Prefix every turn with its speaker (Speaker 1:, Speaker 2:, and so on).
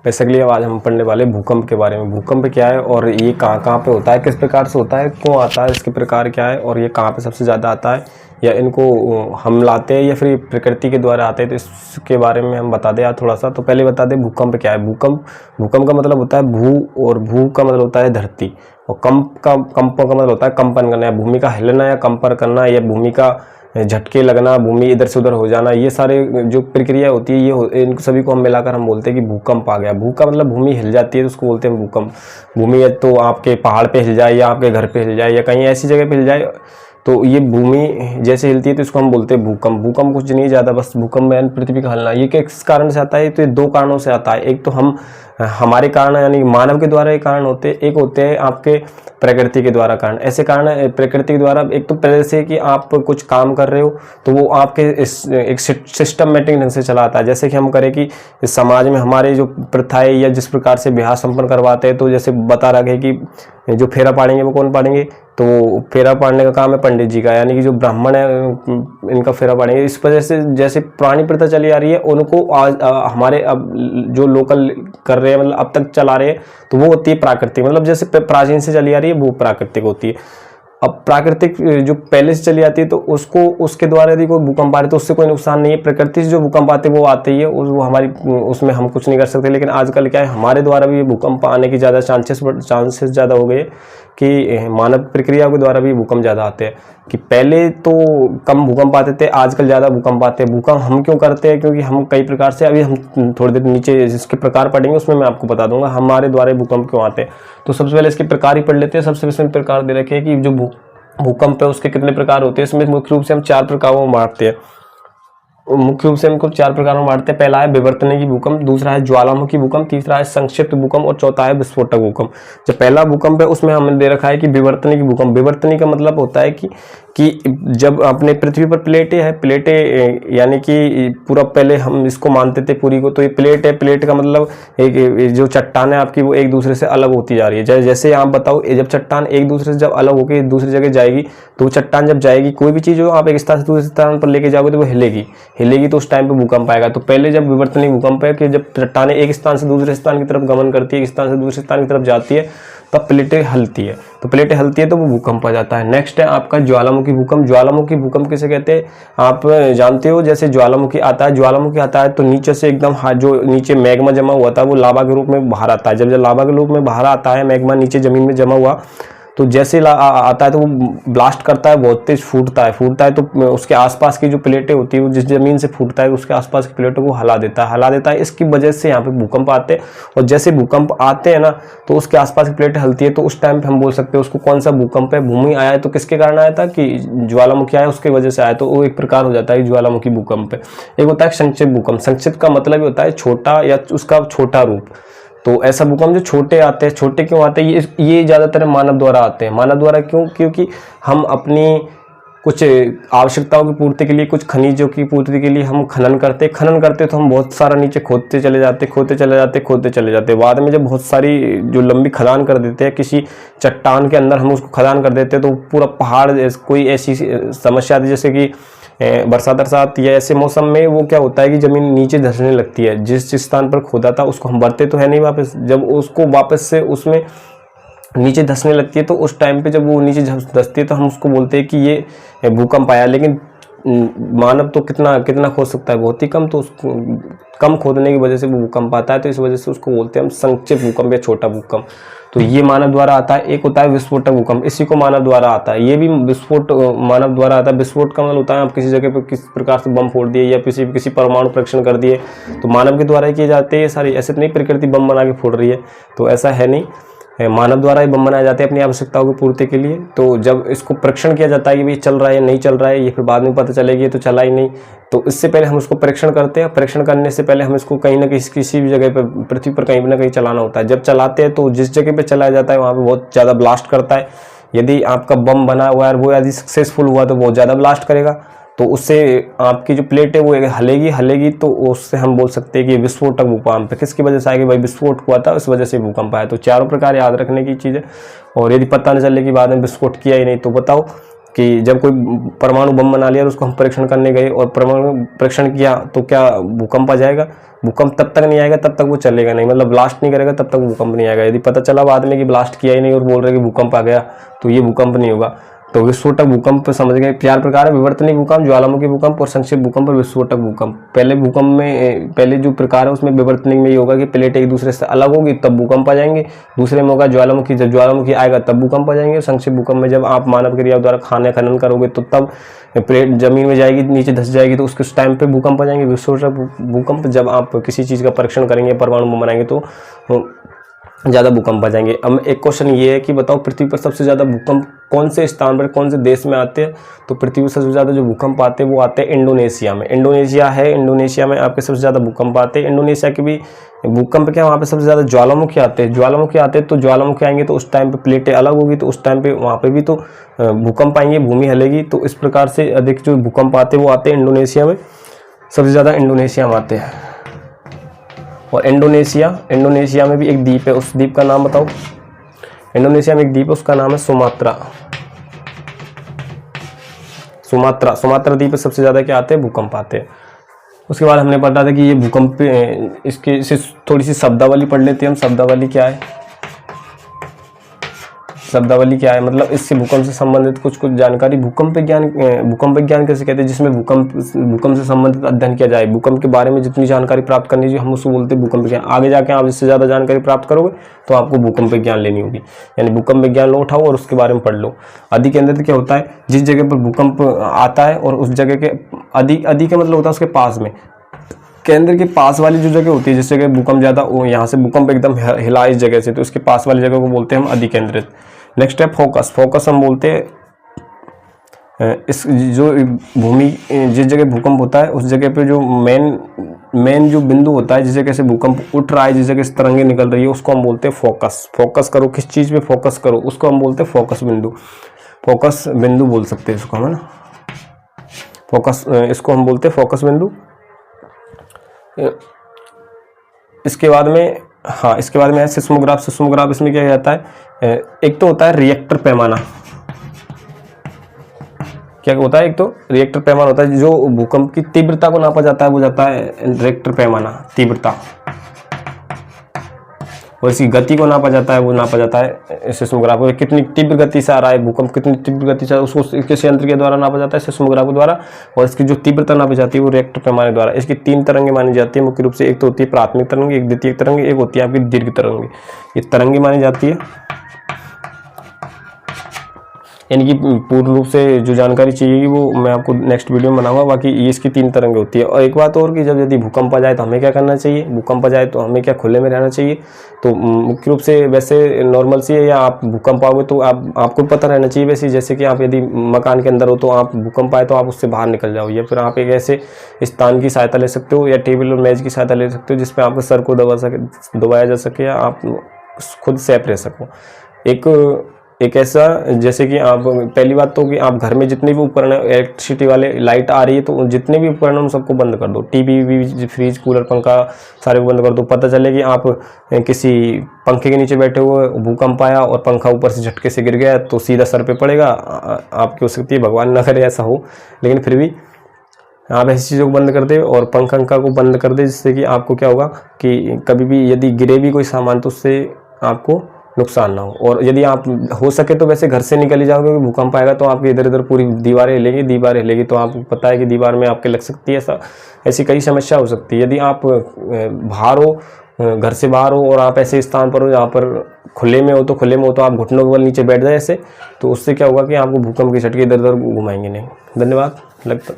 Speaker 1: Basically अब आज हम पढ़ने वाले भूकंप के बारे में। भूकंप क्या है और ये कहाँ कहाँ पे होता है, किस प्रकार से होता है, क्यों आता है, इसके प्रकार क्या है और ये कहाँ पे सबसे ज़्यादा आता है, या इनको हम लाते हैं या फिर प्रकृति के द्वारा आते हैं, तो इसके बारे में हम बता दें यार थोड़ा सा। तो पहले बता दें भूकंप क्या है। भूकंप का मतलब होता है भू, और भू का मतलब होता है धरती, और कंप का मतलब होता है कंपन करना, या भूमि का हिलना या कंपन करना, या भूमि का झटके लगना, भूमि इधर से उधर हो जाना। ये सारे जो प्रक्रिया होती है ये इन सभी को हम मिलाकर हम बोलते हैं कि भूकंप आ गया। भू का मतलब भूमि हिल जाती है, तो उसको बोलते हैं भूकंप। भूमि या तो आपके पहाड़ पे हिल जाए, या आपके घर पे हिल जाए, या कहीं ऐसी जगह पे हिल जाए, तो ये भूमि जैसे हिलती है तो इसको हम बोलते हैं भूकंप। भूकंप कुछ नहीं ज़्यादा, बस भूकंप यानी पृथ्वी का हिलना। ये किस कारण से आता है, तो ये दो कारणों से आता है। एक तो हमारे कारण यानी मानव के द्वारा ये कारण होते हैं, एक होते हैं आपके प्रकृति के द्वारा कारण। ऐसे कारण प्रकृति के द्वारा, एक तो पहले से कि आप कुछ काम कर रहे हो तो वो आपके एक सिस्टमेटिक ढंग से चलाता है। जैसे कि हम करें कि इस समाज में हमारे जो प्रथाएं या जिस प्रकार से ब्याह संपन्न करवाते हैं, तो जैसे बता रहा है कि जो फेरा पाड़ेंगे वो कौन पाड़ेंगे, तो फेरा पाड़ने का काम है पंडित जी का, यानी कि जो ब्राह्मण है इनका फेरा पाड़ेंगे। इस वजह से जैसे पुरानी प्रथा चली आ रही है उनको आज हमारे अब जो लोकल कर रहे हैं, मतलब अब तक चला रहे हैं, तो वो होती है प्राकृतिक। मतलब जैसे प्राचीन से चली आ रही है वो प्राकृतिक होती है। अब प्राकृतिक जो पहले से चली आती है तो उसको उसके द्वारा यदि कोई भूकंप आ रहे तो उससे कोई नुकसान नहीं है। प्रकृति से जो भूकंप आते हैं वो आते ही है, वो हमारी उसमें हम कुछ नहीं कर सकते। लेकिन आजकल क्या है, हमारे द्वारा भी भूकंप आने की ज़्यादा चांसेस ज़्यादा हो गए कि मानव प्रक्रिया के द्वारा भी भूकंप ज़्यादा आते हैं। कि पहले तो कम भूकंप आते थे, आजकल ज़्यादा भूकंप आते हैं। भूकंप हम क्यों करते हैं, क्योंकि हम कई प्रकार से, अभी हम थोड़ी देर नीचे जिसके प्रकार पढ़ेंगे उसमें मैं आपको बता दूंगा हमारे द्वारा भूकंप क्यों आते हैं। तो सबसे पहले इसके प्रकार ही पढ़ लेते हैं। सबसे इसमें प्रकार दे रखे हैं कि जो भूकंप है उसके कितने प्रकार होते हैं। इसमें मुख्य रूप से हम 4 प्रकारों में बांटते हैं। मुख्य रूप से हमको 4 प्रकारों में बांटते हैं। पहला है विवर्तनिकी भूकंप, दूसरा है ज्वालामुखी भूकंप, तीसरा है संक्षिप्त भूकंप, और चौथा है विस्फोटक भूकंप। जो पहला भूकंप है उसमें हमने दे रखा है कि विवर्तनिकी भूकंप। विवर्तनिक का मतलब होता है कि जब अपने पृथ्वी पर प्लेटें यानी कि पूरा पहले हम इसको मानते थे पूरी को, तो ये प्लेट है। प्लेट का मतलब एक जो चट्टान है आपकी वो एक दूसरे से अलग होती जा रही है। जैसे आप बताओ, जब चट्टान एक दूसरे से जब अलग होकर दूसरी जगह जाएगी, तो वो चट्टान जब जाएगी, कोई भी चीज़ हो आप एक स्थान से दूसरे स्थान पर लेके जाओगे तो वो हिलेगी, तो उस टाइम पे भूकंप आएगा। तो पहले जब विवर्तनिक भूकंप है कि जब चट्टानें एक स्थान से दूसरे स्थान की तरफ गमन करती है, एक स्थान से दूसरे स्थान की तरफ जाती है, तब प्लेटें हलती है। तो प्लेटें हलती है तो वो भूकंप आ जाता है। नेक्स्ट है आपका ज्वालामुखी भूकंप। ज्वालामुखी भूकंप किसे कहते हैं आप जानते हो। जैसे ज्वालामुखी आता है तो नीचे से एकदम जो नीचे मैग्मा जमा हुआ था वो लावा के रूप में बाहर आता है। जब लावा के रूप में बाहर आता है मैग्मा नीचे जमीन में जमा हुआ, तो जैसे आता है तो वो ब्लास्ट करता है, बहुत तेज फूटता है। तो उसके आसपास की जो प्लेटें होती है वो जिस जमीन से फूटता है उसके आसपास की प्लेटों को हिला देता है। इसकी वजह से यहाँ पे भूकंप आते हैं। और जैसे भूकंप आते हैं ना, तो उसके आसपास की प्लेटें हिलती है, तो उस टाइम पे हम बोल सकते हैं उसको कौन सा भूकंप है। भूमि आया है तो किसके कारण आया था, कि ज्वालामुखी आया उसकी वजह से आया, तो वो एक प्रकार हो जाता है ज्वालामुखी भूकंप है। एक होता है संक्षिप्त भूकंप। संक्षिप्त का मतलब होता है छोटा या उसका छोटा रूप। तो ऐसा भूकंप जो छोटे आते हैं, छोटे क्यों आते हैं, ये ज़्यादातर मानव द्वारा आते हैं। मानव द्वारा क्यों, क्योंकि हम अपनी कुछ आवश्यकताओं की पूर्ति के लिए, कुछ खनिजों की पूर्ति के लिए हम खनन करते तो हम बहुत सारा नीचे खोदते चले जाते। बाद में जब बहुत सारी जो लंबी खदान कर देते हैं किसी चट्टान के अंदर, हम उसको खदान कर देते हैं, तो पूरा पहाड़, कोई ऐसी समस्या आती है जैसे कि बरसात या ऐसे मौसम में वो क्या होता है कि जमीन नीचे धंसने लगती है। जिस स्थान पर खोदा था उसको हम भरते तो है नहीं वापस, जब उसको वापस से उसमें नीचे धंसने लगती है, तो उस टाइम पे जब वो नीचे धंसती है तो हम उसको बोलते हैं कि ये भूकंप आया। लेकिन मानव तो कितना खोद सकता है, बहुत ही कम। तो उसको कम खोदने की वजह से वो भूकंप आता है, तो इस वजह से उसको बोलते हैं हम संक्षिप्त भूकंप या छोटा भूकंप। तो ये मानव द्वारा आता है। एक होता है विस्फोटक भूकंप, इसी को मानव द्वारा आता है। ये भी विस्फोट मानव द्वारा आता है। विस्फोट का मतलब होता है आप किसी जगह पर किस प्रकार से बम फोड़ दिए या किसी परमाणु परीक्षण कर दिए, तो मानव के द्वारा ही किए जाते हैं सारी। ऐसे नहीं प्रकृति बम बना के फोड़ रही है, तो ऐसा है नहीं, मानव द्वारा ही बम बनाए जाते हैं अपनी आवश्यकताओं की पूर्ति के लिए। तो जब इसको परीक्षण किया जाता है कि भाई चल रहा है या नहीं चल रहा है, ये फिर बाद में पता चलेगी तो चला ही नहीं, तो इससे पहले हम उसको परीक्षण करते हैं। परीक्षण करने से पहले हम इसको कहीं ना कहीं किसी भी जगह पर पृथ्वी पर कहीं ना कहीं चलाना होता है। जब चलाते हैं तो जिस जगह पर चलाया जाता है वहाँ पर बहुत ज़्यादा ब्लास्ट करता है। यदि आपका बम बना हुआ है वो यदि सक्सेसफुल हुआ तो बहुत ज़्यादा ब्लास्ट करेगा, तो उससे आपकी जो प्लेट है वो हलेगी, तो उससे हम बोल सकते हैं कि विस्फोटक भूकंप है। किसकी वजह से आएगी, भाई विस्फोट हुआ था उस वजह से भूकंप आया। तो चारों प्रकार याद रखने की चीज़ है। और यदि पता न चले कि बाद में विस्फोट किया ही नहीं, तो बताओ कि जब कोई परमाणु बम बना लिया और उसको हम परीक्षण करने गए और परमाणु परीक्षण किया तो क्या भूकंप आ जाएगा? भूकंप तब तक नहीं आएगा, तब तक वो चलेगा नहीं, मतलब ब्लास्ट नहीं करेगा तब तक भूकंप नहीं आएगा। यदि पता चला बाद में कि ब्लास्ट किया ही नहीं और बोल रहे कि भूकंप आ गया, तो ये भूकंप नहीं होगा। तो विस्फोटक भूकंप समझ गए 4 प्रकार है, विवर्तनिक भूकंप, ज्वालामुखी भूकंप और संक्षेप भूकंप और विस्फोटक भूकंप। पहले भूकंप में पहले जो प्रकार है उसमें विवर्तनिक में ये होगा कि प्लेट एक दूसरे से अलग होगी तब भूकंप आ जाएंगे। दूसरे में होगा ज्वालामुखी, जब ज्वालामुखी आएगा तब भूकंप आ जाएंगे। संक्षेप भूकंप में जब आप मानव क्रिया द्वारा खाने खनन करोगे तो तब प्लेट जमीन में जाएगी, नीचे धंस जाएगी, तो उसके टाइम पे भूकंप आ जाएंगे। विस्फोटक भूकंप जब आप किसी चीज़ का परीक्षण करेंगे, परमाणु बम बनाएंगे तो ज़्यादा भूकंप आ जाएंगे। अब एक क्वेश्चन ये है कि बताओ पृथ्वी पर सबसे ज़्यादा भूकंप कौन से स्थान पर, कौन से देश में आते हैं? तो पृथ्वी पर सबसे ज़्यादा जो भूकंप आते हैं वो आते हैं इंडोनेशिया में। इंडोनेशिया है, इंडोनेशिया में आपके सबसे ज़्यादा भूकंप आते हैं। इंडोनेशिया के भी भूकंप क्या, वहाँ पे सबसे ज़्यादा ज्वालामुखी आते हैं। ज्वालामुखी आते हैं तो ज्वालामुखी आएंगे तो उस टाइम पे प्लेटें अलग होगी, तो उस टाइम पे वहाँ पे भी तो भूकंप आएंगे, भूमि हिलेगी। तो इस प्रकार से अधिक जो भूकंप आते हैं वो आते हैं इंडोनेशिया में, सबसे ज़्यादा इंडोनेशिया में आते हैं। और इंडोनेशिया में भी एक द्वीप है, उस द्वीप का नाम बताओ। इंडोनेशिया में एक द्वीप है, उसका नाम है सुमात्रा। सुमात्रा द्वीप पे सबसे ज़्यादा क्या आते हैं? भूकंप आते हैं। उसके बाद हमने पढ़ा था कि ये भूकंप, इससे थोड़ी सी शब्दावली पढ़ लेते हैं हम। शब्दावली क्या है? शब्दावली क्या है मतलब इससे भूकंप से संबंधित कुछ जानकारी। भूकंप विज्ञान कैसे कहते हैं? जिसमें भूकंप से संबंधित अध्ययन किया जाए। भूकंप के बारे में जितनी जानकारी प्राप्त करनी चाहिए हम उसको बोलते हैं भूकंप विज्ञान। आगे जाके आप इससे ज़्यादा जानकारी प्राप्त करोगे तो आपको भूकंप विज्ञान लेनी होगी, यानी भूकंप विज्ञान लो, उठाओ और उसके बारे में पढ़ लो। अधिकेंद्रित क्या होता है? जिस जगह पर भूकंप आता है और उस जगह के अधिक का मतलब होता है उसके पास में, केंद्र के पास वाली जो जगह होती है, जिस जगह भूकंप ज़्यादा, यहाँ से भूकंप एकदम हिला इस जगह से, तो इसके पास वाली जगह को बोलते हैं हम अधिकेंद्रित। नेक्स्ट है फोकस। फोकस हम बोलते हैं इस जो भूमि, जिस जगह भूकंप होता है उस जगह पे जो मेन जो बिंदु होता है, जिस जगह से भूकंप उठ रहा है, जिस जगह से तरंगे निकल रही है, उसको हम बोलते हैं फोकस। फोकस करो, किस चीज़ पे फोकस करो, उसको हम बोलते हैं फोकस बिंदु। फोकस बिंदु बोल सकते हैं इसको हम, है ना। फोकस, इसको हम बोलते हैं फोकस बिंदु। इसके बाद में है सिस्मोग्राफ। सिस्मोग्राफ इसमें क्या जाता है? एक तो होता है रिएक्टर पैमाना। क्या होता है? एक तो रिएक्टर पैमाना होता है, जो भूकंप की तीव्रता को नापा जाता है, वो जाता है रिएक्टर पैमाना, तीव्रता। और इसकी गति को नापा जाता है, वो नापा जाता है सिस्मोग्राफ। कितनी तीव्र गति से आ रहा है भूकंप, कितनी तीव्र गति से, उसको किस यंत्र के द्वारा नापा जाता है? सिस्मोग्राफ के द्वारा। और इसकी जो तीव्रता नापी जाती है वो रिएक्टर पैमाने द्वारा। इसकी 3 तरंगे मानी जाती है मुख्य रूप से। एक तो होती है प्राथमिक तरंग, एक द्वितीयक तरंग, एक होती है आपकी दीर्घ तरंग। ये तरंगे मानी जाती है, यानी कि पूर्ण रूप से जो जानकारी चाहिए वो मैं आपको नेक्स्ट वीडियो में बनाऊंगा। बाकी ये इसकी 3 तरंगे होती है। और एक बात और कि जब यदि भूकंप आ जाए तो हमें क्या करना चाहिए? भूकंप आ जाए तो हमें क्या खुले में रहना चाहिए? तो मुख्य रूप से वैसे नॉर्मल सी है, या आप भूकंप आओगे तो आपको पता रहना चाहिए वैसे, जैसे कि आप यदि मकान के अंदर हो तो आप भूकंप आए तो आप उससे बाहर निकल जाओ, या फिर आप एक ऐसे स्थान की सहायता ले सकते हो या टेबल और मेज की सहायता ले सकते हो जिसपे आपके सर को दबाया जा सके या आप खुद सेफ रह सको। एक ऐसा, जैसे कि आप पहली बात तो कि आप घर में जितने भी उपकरण है, इलेक्ट्रिसिटी वाले, लाइट आ रही है तो जितने भी उपकरण उन सबको बंद कर दो। टीवी, फ्रिज, कूलर, पंखा सारे को बंद कर दो। पता चले कि आप किसी पंखे के नीचे बैठे हुए, भूकंप आया और पंखा ऊपर से झटके से गिर गया तो सीधा सर पे पड़ेगा, आपकी हो सकती है, भगवान ना करे ऐसा हो, लेकिन फिर भी आप ऐसी चीज़ों को बंद कर दे और पंखा को बंद कर दे, जिससे कि आपको क्या होगा कि कभी भी यदि गिरे भी कोई सामान तो उससे आपको नुकसान ना हो। और यदि आप हो सके तो वैसे घर से निकल ही जाओ, क्योंकि भूकंप आएगा तो आपकी इधर उधर पूरी दीवारें हिलेगी तो आपको पता है कि दीवार में आपके लग सकती है, ऐसी कई समस्या हो सकती है। यदि आप बाहर हो, घर से बाहर हो और आप ऐसे स्थान पर हो जहाँ पर खुले में हो तो आप घुटनों के बल नीचे बैठ जाए ऐसे, तो उससे क्या होगा कि आपको भूकंप के झटके इधर उधर घुमाएंगे नहीं। धन्यवाद। लगता